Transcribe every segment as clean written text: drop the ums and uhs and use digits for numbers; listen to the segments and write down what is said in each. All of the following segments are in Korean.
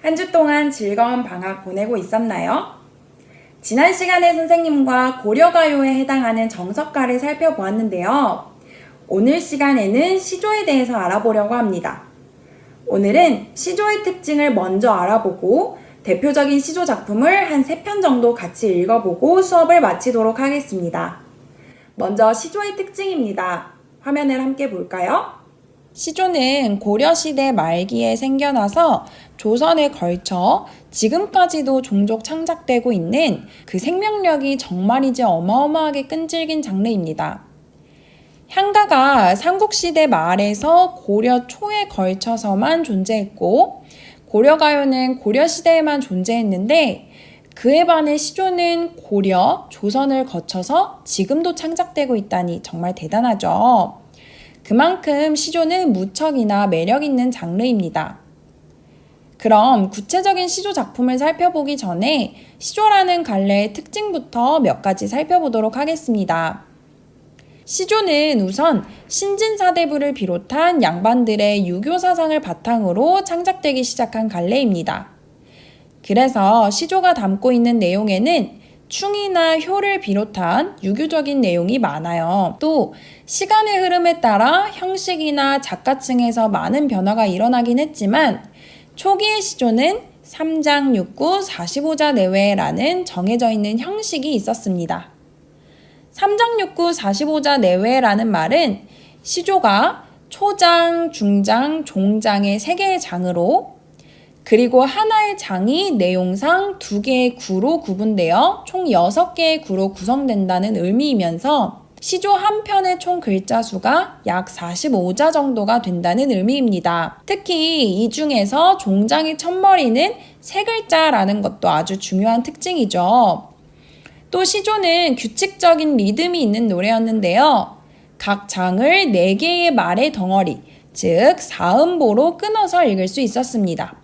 한 주 동안 즐거운 방학 보내고 있었나요? 지난 시간에 선생님과 고려가요에 해당하는 정석가를 살펴보았는데요. 오늘 시간에는 시조에 대해서 알아보려고 합니다. 오늘은 시조의 특징을 먼저 알아보고 대표적인 시조 작품을 한 3편 정도 같이 읽어보고 수업을 마치도록 하겠습니다. 먼저 시조의 특징입니다. 화면을 함께 볼까요? 시조는 고려시대 말기에 생겨나서 조선에 걸쳐 지금까지도 종종 창작되고 있는 그 생명력이 정말이지 어마어마하게 끈질긴 장르입니다. 향가가 삼국시대 말에서 고려 초에 걸쳐서만 존재했고 고려가요는 고려시대에만 존재했는데 그에 반해 시조는 고려, 조선을 거쳐서 지금도 창작되고 있다니 정말 대단하죠. 그만큼 시조는 무척이나 매력있는 장르입니다. 그럼 구체적인 시조 작품을 살펴보기 전에 시조라는 갈래의 특징부터 몇 가지 살펴보도록 하겠습니다. 시조는 우선 신진사대부를 비롯한 양반들의 유교 사상을 바탕으로 창작되기 시작한 갈래입니다. 그래서 시조가 담고 있는 내용에는 충이나 효를 비롯한 유교적인 내용이 많아요. 또 시간의 흐름에 따라 형식이나 작가층에서 많은 변화가 일어나긴 했지만 초기의 시조는 3장 6구 45자 내외라는 정해져 있는 형식이 있었습니다. 3장 6구 45자 내외라는 말은 시조가 초장, 중장, 종장의 3개의 장으로 그리고 하나의 장이 내용상 2개의 구로 구분되어 총 6개의 구로 구성된다는 의미이면서 시조 한 편의 총 글자 수가 약 45자 정도가 된다는 의미입니다. 특히 이 중에서 종장의 첫머리는 3글자라는 것도 아주 중요한 특징이죠. 또 시조는 규칙적인 리듬이 있는 노래였는데요. 각 장을 4개의 말의 덩어리, 즉 사음보로 끊어서 읽을 수 있었습니다.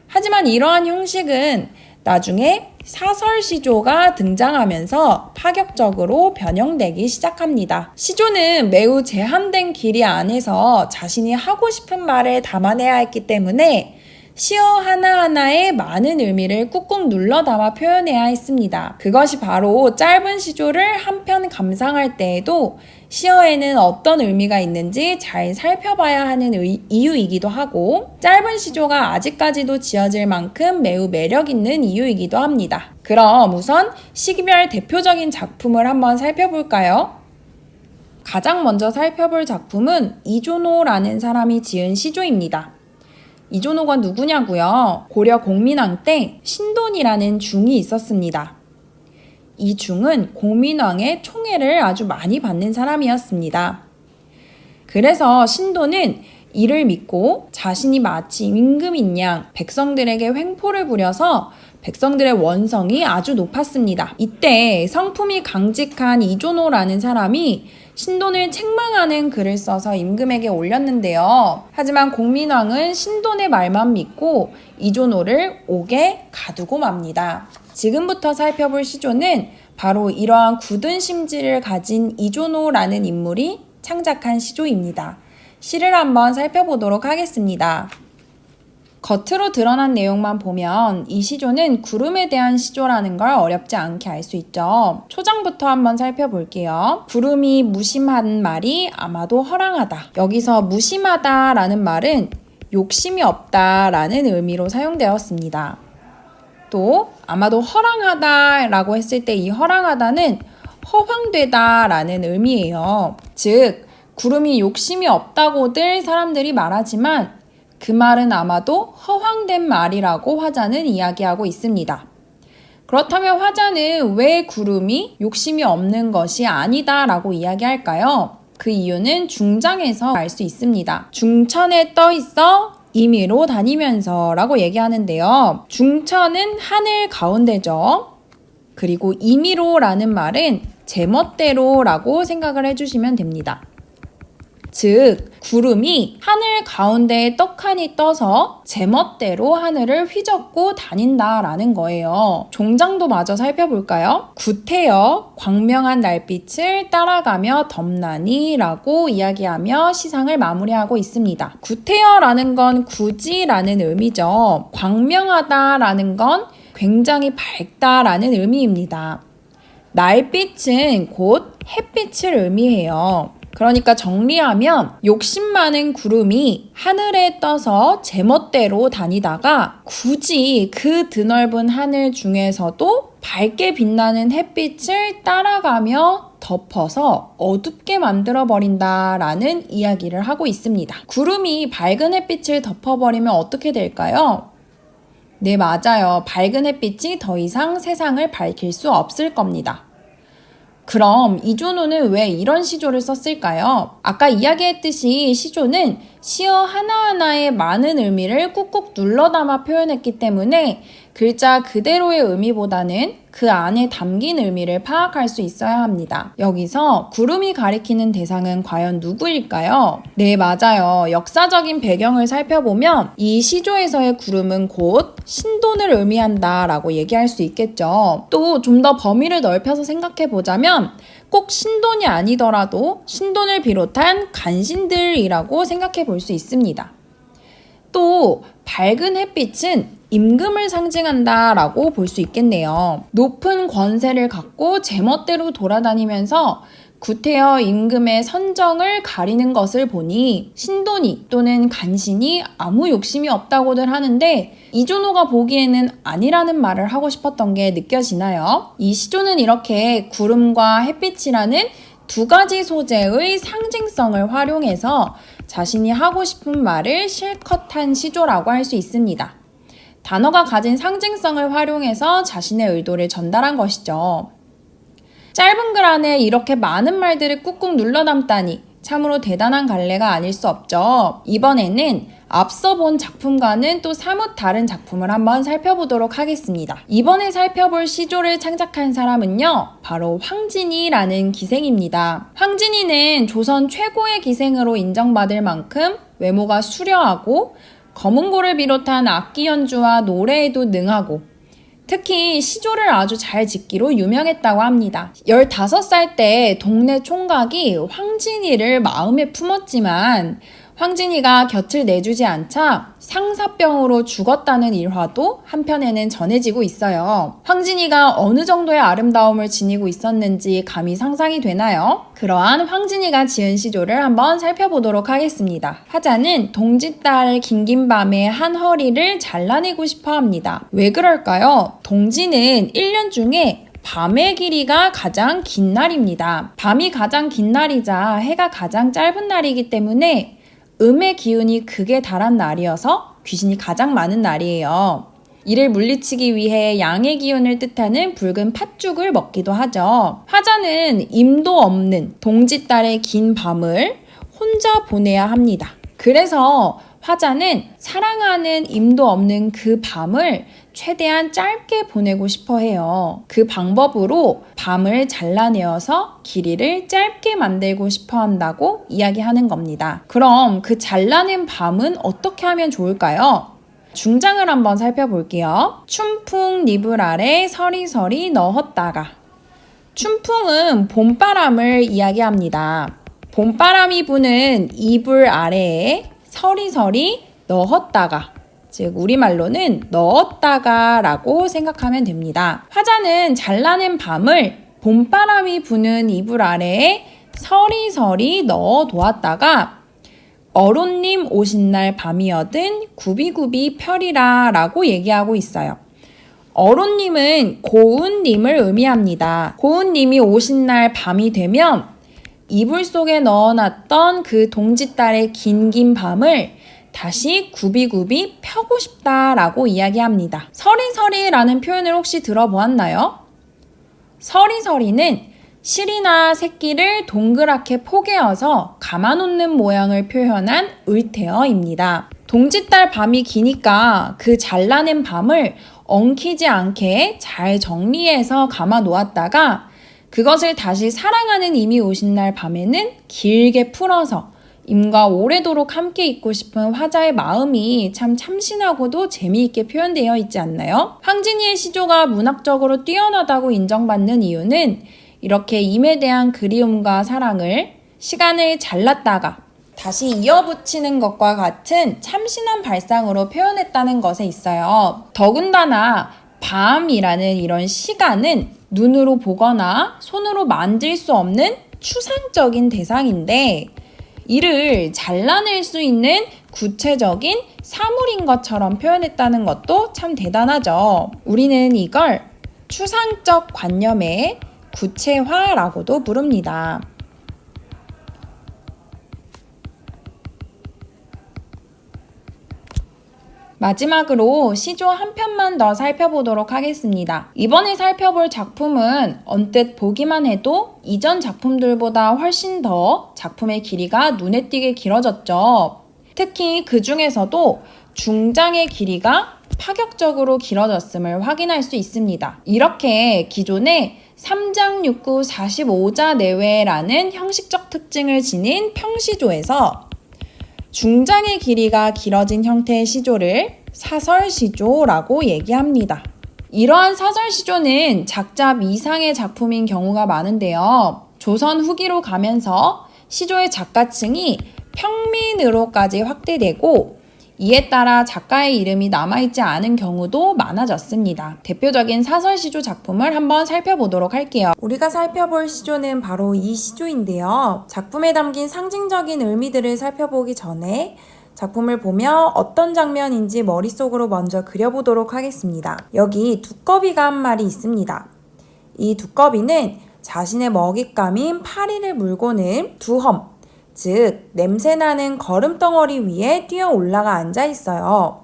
하지만 이러한 형식은 나중에 사설시조가 등장하면서 파격적으로 변형되기 시작합니다. 시조는 매우 제한된 길이 안에서 자신이 하고 싶은 말을 담아내야 했기 때문에 시어 하나하나에 많은 의미를 꾹꾹 눌러 담아 표현해야 했습니다. 그것이 바로 짧은 시조를 한 편 감상할 때에도 시어에는 어떤 의미가 있는지 잘 살펴봐야 하는 이유이기도 하고 짧은 시조가 아직까지도 지어질 만큼 매우 매력있는 이유이기도 합니다. 그럼 우선 시기별 대표적인 작품을 한번 살펴볼까요? 가장 먼저 살펴볼 작품은 이존호라는 사람이 지은 시조입니다. 이존호가 누구냐고요? 고려 공민왕 때 신돈이라는 중이 있었습니다. 이 중은 공민왕의 총애를 아주 많이 받는 사람이었습니다. 그래서 신돈은 이를 믿고 자신이 마치 임금인 양 백성들에게 횡포를 부려서 백성들의 원성이 아주 높았습니다. 이때 성품이 강직한 이존호라는 사람이 신돈을 책망하는 글을 써서 임금에게 올렸는데요. 하지만 공민왕은 신돈의 말만 믿고 이존호를 옥에 가두고 맙니다. 지금부터 살펴볼 시조는 바로 이러한 굳은 심지를 가진 이존호라는 인물이 창작한 시조입니다. 시를 한번 살펴보도록 하겠습니다. 겉으로 드러난 내용만 보면 이 시조는 구름에 대한 시조라는 걸 어렵지 않게 알 수 있죠. 초장부터 한번 살펴볼게요. 구름이 무심한 말이 아마도 허랑하다. 여기서 무심하다라는 말은 욕심이 없다라는 의미로 사용되었습니다. 또 아마도 허랑하다라고 했을 때 이 허랑하다는 허황되다라는 의미예요. 즉 구름이 욕심이 없다고들 사람들이 말하지만 그 말은 아마도 허황된 말이라고 화자는 이야기하고 있습니다. 그렇다면 화자는 왜 구름이 욕심이 없는 것이 아니다라고 이야기할까요? 그 이유는 중장에서 알 수 있습니다. 중천에 떠 있어 임의로 다니면서 라고 얘기하는데요. 중천은 하늘 가운데죠. 그리고 임의로 라는 말은 제멋대로 라고 생각을 해주시면 됩니다. 즉 구름이 하늘 가운데에 떡하니 떠서 제멋대로 하늘을 휘젓고 다닌다라는 거예요. 종장도 마저 살펴볼까요? 구태여 광명한 날빛을 따라가며 덮나니 라고 이야기하며 시상을 마무리하고 있습니다. 구태여라는 건 굳이라는 의미죠. 광명하다라는 건 굉장히 밝다라는 의미입니다. 날빛은 곧 햇빛을 의미해요. 그러니까 정리하면 욕심 많은 구름이 하늘에 떠서 제멋대로 다니다가 굳이 그 드넓은 하늘 중에서도 밝게 빛나는 햇빛을 따라가며 덮어서 어둡게 만들어버린다라는 이야기를 하고 있습니다. 구름이 밝은 햇빛을 덮어버리면 어떻게 될까요? 네, 맞아요. 밝은 햇빛이 더 이상 세상을 밝힐 수 없을 겁니다. 그럼 이준호는 왜 이런 시조를 썼을까요? 아까 이야기했듯이 시조는 시어 하나하나에 많은 의미를 꾹꾹 눌러 담아 표현했기 때문에 글자 그대로의 의미보다는 그 안에 담긴 의미를 파악할 수 있어야 합니다. 여기서 구름이 가리키는 대상은 과연 누구일까요? 네, 맞아요. 역사적인 배경을 살펴보면 이 시조에서의 구름은 곧 신돈을 의미한다라고 얘기할 수 있겠죠. 또 좀 더 범위를 넓혀서 생각해보자면 꼭 신돈이 아니더라도 신돈을 비롯한 간신들이라고 생각해 볼 수 있습니다. 또 밝은 햇빛은 임금을 상징한다라고 볼 수 있겠네요. 높은 권세를 갖고 제멋대로 돌아다니면서 구태여 임금의 선정을 가리는 것을 보니 신돈이 또는 간신이 아무 욕심이 없다고들 하는데 이준호가 보기에는 아니라는 말을 하고 싶었던 게 느껴지나요? 이 시조는 이렇게 구름과 햇빛이라는 두 가지 소재의 상징성을 활용해서 자신이 하고 싶은 말을 실컷 한 시조라고 할 수 있습니다. 단어가 가진 상징성을 활용해서 자신의 의도를 전달한 것이죠. 짧은 글 안에 이렇게 많은 말들을 꾹꾹 눌러 담다니 참으로 대단한 갈래가 아닐 수 없죠. 이번에는 앞서 본 작품과는 또 사뭇 다른 작품을 한번 살펴보도록 하겠습니다. 이번에 살펴볼 시조를 창작한 사람은요, 바로 황진이라는 기생입니다. 황진이는 조선 최고의 기생으로 인정받을 만큼 외모가 수려하고 검은고를 비롯한 악기 연주와 노래에도 능하고 특히 시조를 아주 잘 짓기로 유명했다고 합니다. 15살 때 동네 총각이 황진이를 마음에 품었지만 황진이가 곁을 내주지 않자 상사병으로 죽었다는 일화도 한편에는 전해지고 있어요. 황진이가 어느 정도의 아름다움을 지니고 있었는지 감히 상상이 되나요? 그러한 황진이가 지은 시조를 한번 살펴보도록 하겠습니다. 화자는 동지딸 긴긴 밤에 한 허리를 잘라내고 싶어 합니다. 왜 그럴까요? 동지는 1년 중에 밤의 길이가 가장 긴 날입니다. 밤이 가장 긴 날이자 해가 가장 짧은 날이기 때문에 음의 기운이 극에 달한 날이어서 귀신이 가장 많은 날이에요. 이를 물리치기 위해 양의 기운을 뜻하는 붉은 팥죽을 먹기도 하죠. 화자는 임도 없는 동지딸의 긴 밤을 혼자 보내야 합니다. 그래서 화자는 사랑하는 임도 없는 그 밤을 최대한 짧게 보내고 싶어 해요. 그 방법으로 밤을 잘라내어서 길이를 짧게 만들고 싶어 한다고 이야기하는 겁니다. 그럼 그 잘라낸 밤은 어떻게 하면 좋을까요? 중장을 한번 살펴볼게요. 춘풍 이불 아래 서리서리 넣었다가. 춘풍은 봄바람을 이야기합니다. 봄바람이 부는 이불 아래에 서리서리 넣었다가, 즉 우리말로는 넣었다가 라고 생각하면 됩니다. 화자는 잘라낸 밤을 봄바람이 부는 이불 아래에 서리서리 넣어두었다가 어론님 오신 날 밤이어든 굽이굽이 펴리라 라고 얘기하고 있어요. 어론님은 고운님을 의미합니다. 고운님이 오신 날 밤이 되면 이불 속에 넣어놨던 그 동지딸의 긴 밤을 다시 굽이굽이 펴고 싶다라고 이야기합니다. 서리서리라는 표현을 혹시 들어보았나요? 서리서리는 실이나 새끼를 동그랗게 포개어서 감아놓는 모양을 표현한 을태어입니다. 동지딸 밤이 기니까 그 잘라낸 밤을 엉키지 않게 잘 정리해서 감아 놓았다가 그것을 다시 사랑하는 이미 오신 날 밤에는 길게 풀어서 임과 오래도록 함께 있고 싶은 화자의 마음이 참 참신하고도 재미있게 표현되어 있지 않나요? 황진이의 시조가 문학적으로 뛰어나다고 인정받는 이유는 이렇게 임에 대한 그리움과 사랑을 시간을 잘랐다가 다시 이어붙이는 것과 같은 참신한 발상으로 표현했다는 것에 있어요. 더군다나 밤이라는 이런 시간은 눈으로 보거나 손으로 만질 수 없는 추상적인 대상인데 이를 잘라낼 수 있는 구체적인 사물인 것처럼 표현했다는 것도 참 대단하죠. 우리는 이걸 추상적 관념의 구체화라고도 부릅니다. 마지막으로 시조 한 편만 더 살펴보도록 하겠습니다. 이번에 살펴볼 작품은 언뜻 보기만 해도 이전 작품들보다 훨씬 더 작품의 길이가 눈에 띄게 길어졌죠. 특히 그 중에서도 중장의 길이가 파격적으로 길어졌음을 확인할 수 있습니다. 이렇게 기존의 3장 6구 45자 내외라는 형식적 특징을 지닌 평시조에서 중장의 길이가 길어진 형태의 시조를 사설시조라고 얘기합니다. 이러한 사설시조는 작잡 이상의 작품인 경우가 많은데요. 조선 후기로 가면서 시조의 작가층이 평민으로까지 확대되고 이에 따라 작가의 이름이 남아있지 않은 경우도 많아졌습니다. 대표적인 사설시조 작품을 한번 살펴보도록 할게요. 우리가 살펴볼 시조는 바로 이 시조인데요. 작품에 담긴 상징적인 의미들을 살펴보기 전에 작품을 보며 어떤 장면인지 머릿속으로 먼저 그려보도록 하겠습니다. 여기 두꺼비가 한 마리 있습니다. 이 두꺼비는 자신의 먹잇감인 파리를 물고는 두험, 즉 냄새나는 거름덩어리 위에 뛰어 올라가 앉아 있어요.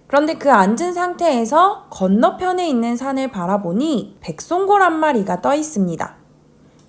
그런데 그 앉은 상태에서 건너편에 있는 산을 바라보니 백송골 한 마리가 떠 있습니다.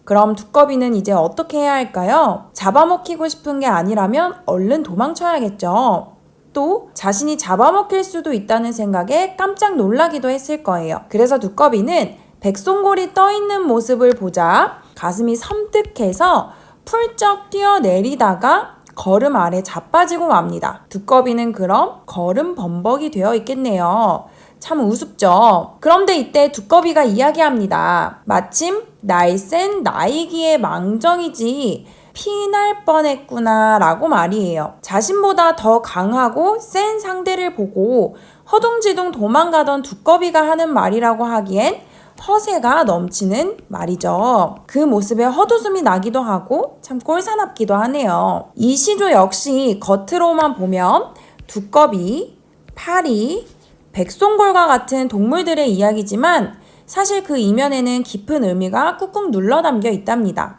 그럼 두꺼비는 이제 어떻게 해야 할까요? 잡아먹히고 싶은 게 아니라면 얼른 도망쳐야겠죠. 또 자신이 잡아먹힐 수도 있다는 생각에 깜짝 놀라기도 했을 거예요. 그래서 두꺼비는 백송골이 떠 있는 모습을 보자 가슴이 섬뜩해서 풀쩍 뛰어내리다가 걸음 아래 자빠지고 맙니다. 두꺼비는 그럼 걸음 범벅이 되어 있겠네요. 참 우습죠. 그런데 이때 두꺼비가 이야기합니다. 마침 날쌘 나이기의 망정이지 피날 뻔했구나 라고 말이에요. 자신보다 더 강하고 센 상대를 보고 허둥지둥 도망가던 두꺼비가 하는 말이라고 하기엔 허세가 넘치는 말이죠. 그 모습에 헛웃음이 나기도 하고 참 꼴사납기도 하네요. 이 시조 역시 겉으로만 보면 두꺼비, 파리, 백송골과 같은 동물들의 이야기지만 사실 그 이면에는 깊은 의미가 꾹꾹 눌러 담겨 있답니다.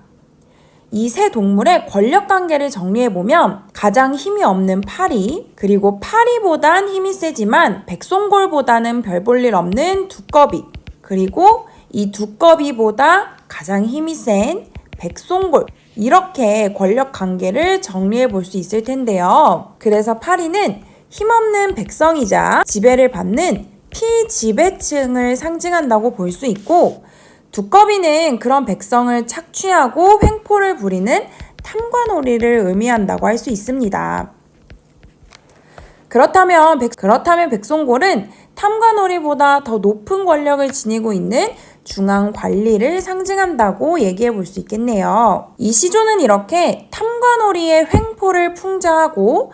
이 세 동물의 권력 관계를 정리해보면 가장 힘이 없는 파리, 그리고 파리보단 힘이 세지만 백송골보다는 별 볼 일 없는 두꺼비, 그리고 이 두꺼비보다 가장 힘이 센 백송골, 이렇게 권력 관계를 정리해 볼 수 있을 텐데요. 그래서 파리는 힘없는 백성이자 지배를 받는 피지배층을 상징한다고 볼 수 있고, 두꺼비는 그런 백성을 착취하고 횡포를 부리는 탐관오리를 의미한다고 할 수 있습니다. 그렇다면 백송골은 탐관오리보다 더 높은 권력을 지니고 있는 중앙관리를 상징한다고 얘기해 볼 수 있겠네요. 이 시조는 이렇게 탐관오리의 횡포를 풍자하고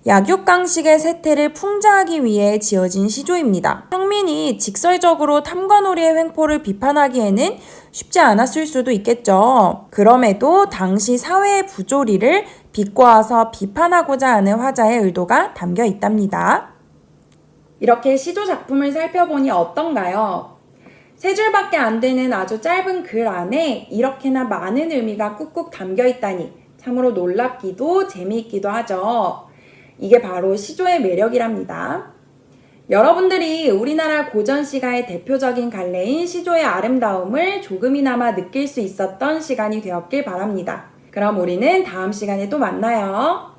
약육강식의 세태를 풍자하기 위해 지어진 시조입니다. 평민이 직설적으로 탐관오리의 횡포를 비판하기에는 쉽지 않았을 수도 있겠죠. 그럼에도 당시 사회의 부조리를 비꼬아서 비판하고자 하는 화자의 의도가 담겨 있답니다. 이렇게 시조 작품을 살펴보니 어떤가요? 세 줄밖에 안 되는 아주 짧은 글 안에 이렇게나 많은 의미가 꾹꾹 담겨 있다니 참으로 놀랍기도 재미있기도 하죠. 이게 바로 시조의 매력이랍니다. 여러분들이 우리나라 고전시가의 대표적인 갈래인 시조의 아름다움을 조금이나마 느낄 수 있었던 시간이 되었길 바랍니다. 그럼 우리는 다음 시간에 또 만나요.